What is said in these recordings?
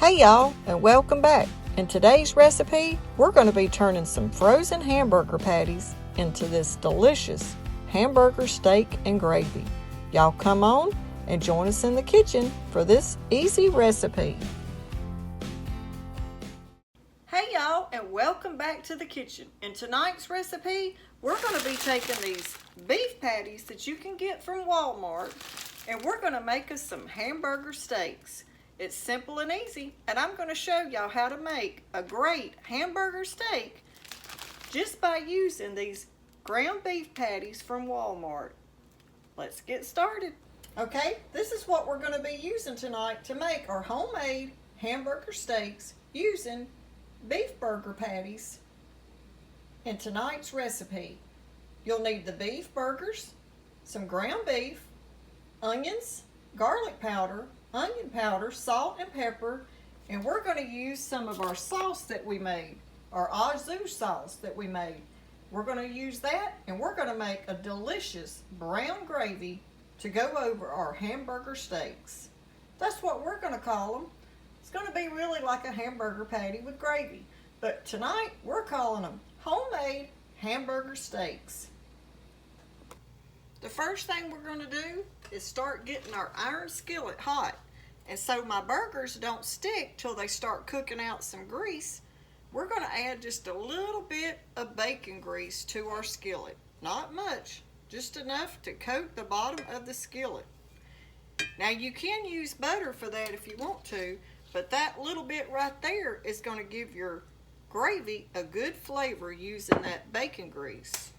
Hey y'all, and welcome back. In today's recipe, we're going to be turning some frozen hamburger patties into this delicious hamburger steak and gravy. Y'all come on and join us in the kitchen for this easy recipe. Hey y'all, and welcome back to the kitchen. In tonight's recipe, we're going to be taking these beef patties that you can get from Walmart, and we're going to make us some hamburger steaks. It's simple and easy, and I'm going to show y'all how to make a great hamburger steak just by using these ground beef patties from Walmart. Let's get started. Okay, this is what we're going to be using tonight to make our homemade hamburger steaks using beef burger patties in tonight's recipe. You'll need the beef burgers, some ground beef, onions, garlic powder, onion powder, salt and pepper, and we're going to use some of our sauce that we made, our au jus sauce that we made. We're going to use that, and we're going to make a delicious brown gravy to go over our hamburger steaks. That's what we're going to call them. It's going to be really like a hamburger patty with gravy, but tonight we're calling them homemade hamburger steaks. The first thing we're going to do is start getting our iron skillet hot. And so my burgers don't stick till they start cooking out some grease, we're going to add just a little bit of bacon grease to our skillet. Not much, just enough to coat the bottom of the skillet. Now you can use butter for that if you want to, but that little bit right there is going to give your gravy a good flavor using that bacon grease.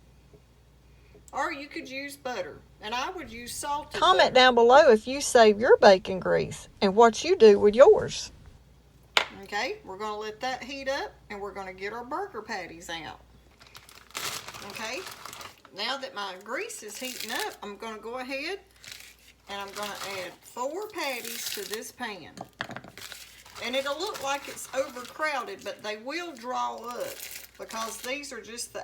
Or you could use butter, and I would use salted butter. Comment down below if you save your bacon grease and what you do with yours. Okay, we're going to let that heat up, and we're going to get our burger patties out. Okay, now that my grease is heating up, I'm going to go ahead and I'm going to add 4 patties to this pan. And it'll look like it's overcrowded, but they will draw up because these are just the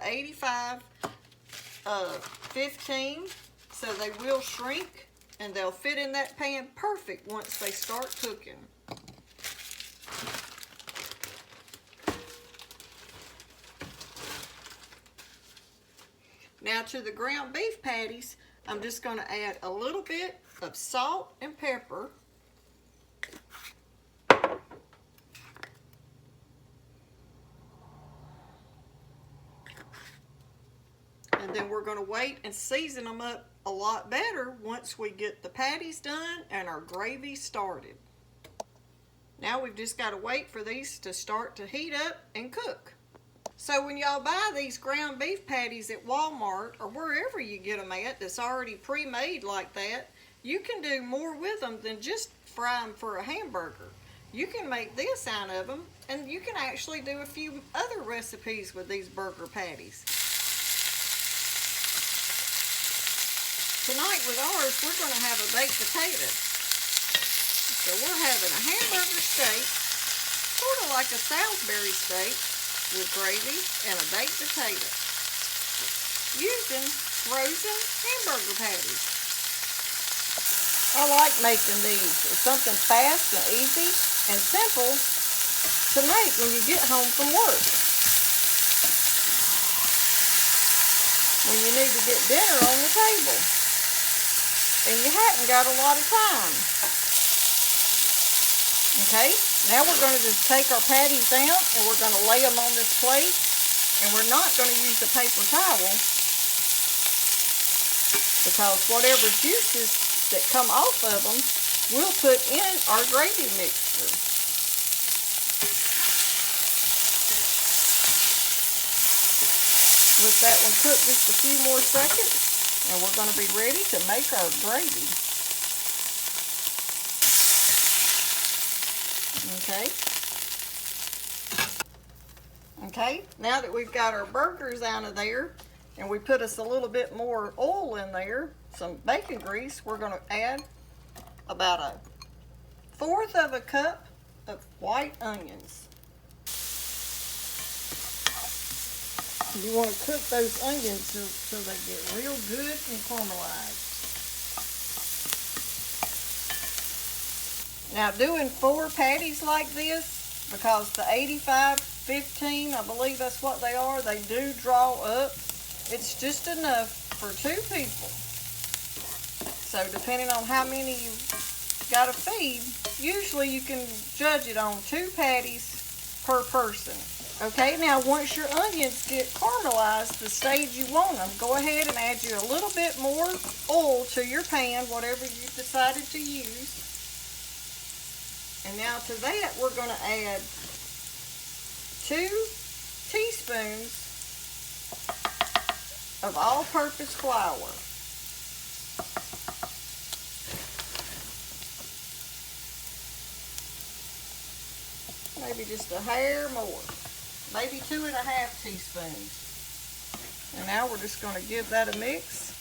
15, so they will shrink and they'll fit in that pan perfect once they start cooking. Now to the ground beef patties, I'm just going to add a little bit of salt and pepper. And then we're going to wait and season them up a lot better once we get the patties done and our gravy started. Now we've just got to wait for these to start to heat up and cook. So when y'all buy these ground beef patties at Walmart or wherever you get them at that's already pre-made like that, you can do more with them than just fry them for a hamburger. You can make this out of them, and you can actually do a few other recipes with these burger patties. Tonight with ours, we're going to have a baked potato. So we're having a hamburger steak, sort of like a Salisbury steak, with gravy and a baked potato, using frozen hamburger patties. I like making these. It's something fast and easy and simple to make when you get home from work. When you need to get dinner on the table and you haven't got a lot of time. Okay, now we're going to just take our patties out and we're going to lay them on this plate, and we're not going to use the paper towel because whatever juices that come off of them we'll put in our gravy mixture. Let that one cook just a few more seconds, and we're going to be ready to make our gravy. Okay, now that we've got our burgers out of there and we put us a little bit more oil in there, some bacon grease, we're going to add about 1/4 of a cup of white onions. You want to cook those onions so they get real good and caramelized. Now doing 4 patties like this, because the 85-15, I believe that's what they are, they do draw up. It's just enough for 2 people. So depending on how many you gotta feed, usually you can judge it on 2 patties per person. Okay, now once your onions get caramelized the stage you want them, go ahead and add you a little bit more oil to your pan, whatever you decided to use. And now to that we're going to add 2 teaspoons of all-purpose flour. Maybe just a hair more. Maybe 2.5 teaspoons. And now we're just going to give that a mix.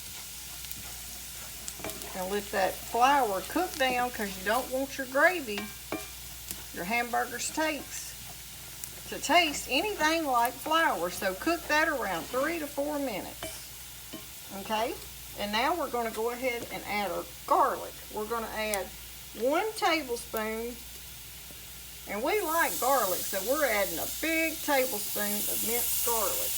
And let that flour cook down, because you don't want your gravy, your hamburger steaks, to taste anything like flour. So cook that around 3 to 4 minutes. Okay? And now we're going to go ahead and add our garlic. We're going to add 1 tablespoon. And we like garlic, so we're adding a big tablespoon of minced garlic.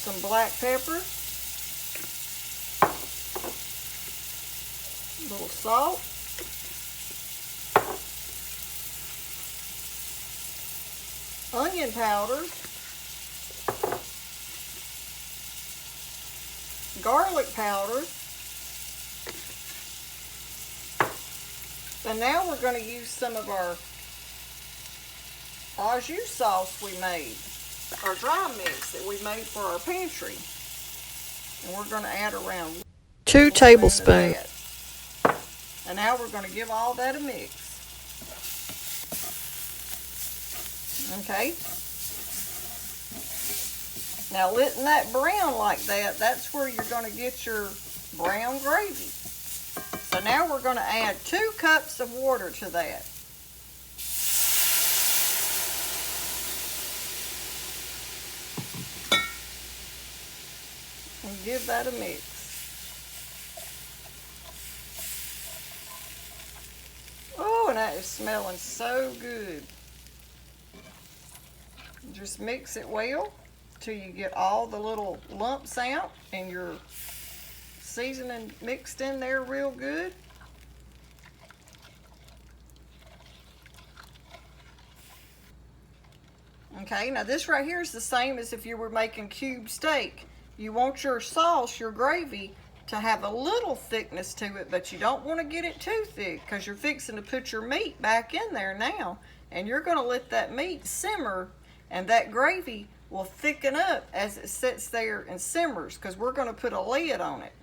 Some black pepper. A little salt. Onion powder. Garlic powder. And now we're going to use some of our au jus sauce we made, our dry mix that we made for our pantry. And we're going to add around 2 tablespoons. And now we're going to give all that a mix. Okay. Now letting that brown like that, that's where you're going to get your brown gravy. So now we're going to add 2 cups of water to that. And give that a mix. Oh, and that is smelling so good. Just mix it well till you get all the little lumps out and your seasoning mixed in there real good. Okay, now this right here is the same as if you were making cube steak. You want your sauce, your gravy, to have a little thickness to it, but you don't want to get it too thick, because you're fixing to put your meat back in there now, and you're going to let that meat simmer, and that gravy will thicken up as it sits there and simmers, because we're going to put a lid on it.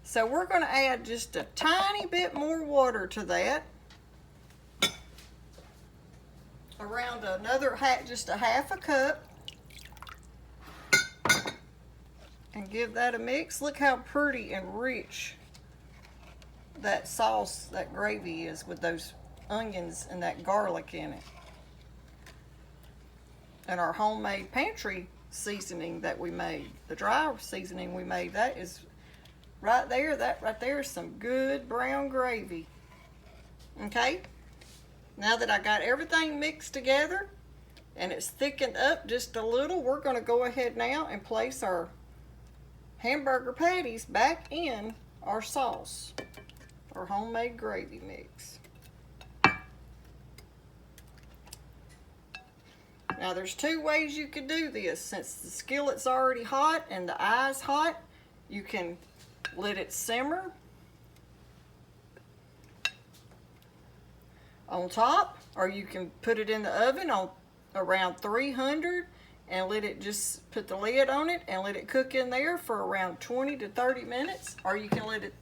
So we're going to add just a tiny bit more water to that. Around another just a half a cup. And give that a mix. Look how pretty and rich that sauce, that gravy is with those onions and that garlic in it. And our homemade pantry seasoning that we made, the dry seasoning we made, that is right there. That right there is some good brown gravy. Okay? Now that I got everything mixed together and it's thickened up just a little, we're going to go ahead now and place our hamburger patties back in our sauce, our homemade gravy mix. Now there's 2 ways you could do this. Since the skillet's already hot and the eye's hot, you can let it simmer on top, or you can put it in the oven on around 300 and let it just put the lid on it and let it cook in there for around 20 to 30 minutes, or you can let it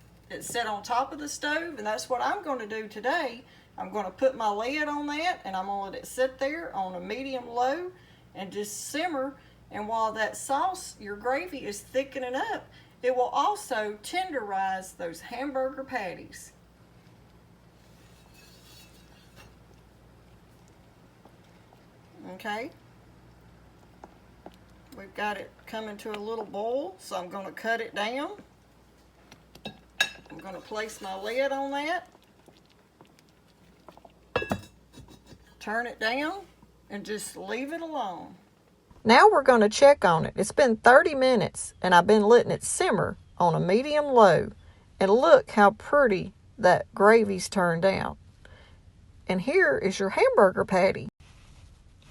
sit on top of the stove, and that's what I'm going to do today. I'm going to put my lid on that, and I'm going to let it sit there on a medium low and just simmer. And while that sauce, your gravy, is thickening up, it will also tenderize those hamburger patties. Okay, we've got it coming to a little boil, so I'm going to cut it down I'm going to place my lid on that. Turn it down and just leave it alone. Now we're going to check on it. It's been 30 minutes and I've been letting it simmer on a medium low. And look how pretty that gravy's turned out. And here is your hamburger patty.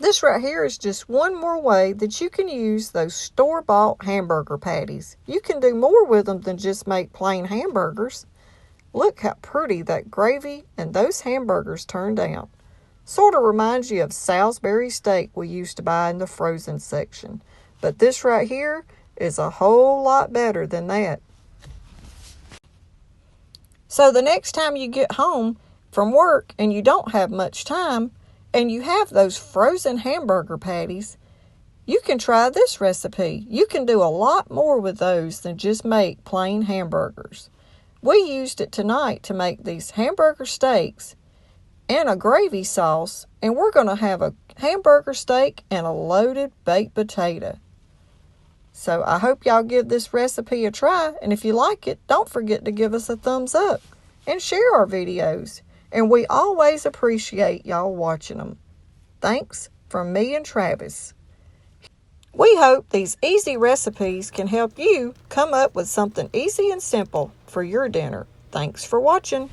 This right here is just one more way that you can use those store-bought hamburger patties. You can do more with them than just make plain hamburgers. Look how pretty that gravy and those hamburgers turned out. Sort of reminds you of Salisbury steak we used to buy in the frozen section. But this right here is a whole lot better than that. So the next time you get home from work and you don't have much time, and you have those frozen hamburger patties, you can try this recipe. You can do a lot more with those than just make plain hamburgers. We used it tonight to make these hamburger steaks and a gravy sauce, and we're going to have a hamburger steak and a loaded baked potato. So I hope y'all give this recipe a try, and if you like it, don't forget to give us a thumbs up and share our videos. And we always appreciate y'all watching them. Thanks from me and Travis. We hope these easy recipes can help you come up with something easy and simple for your dinner. Thanks for watching.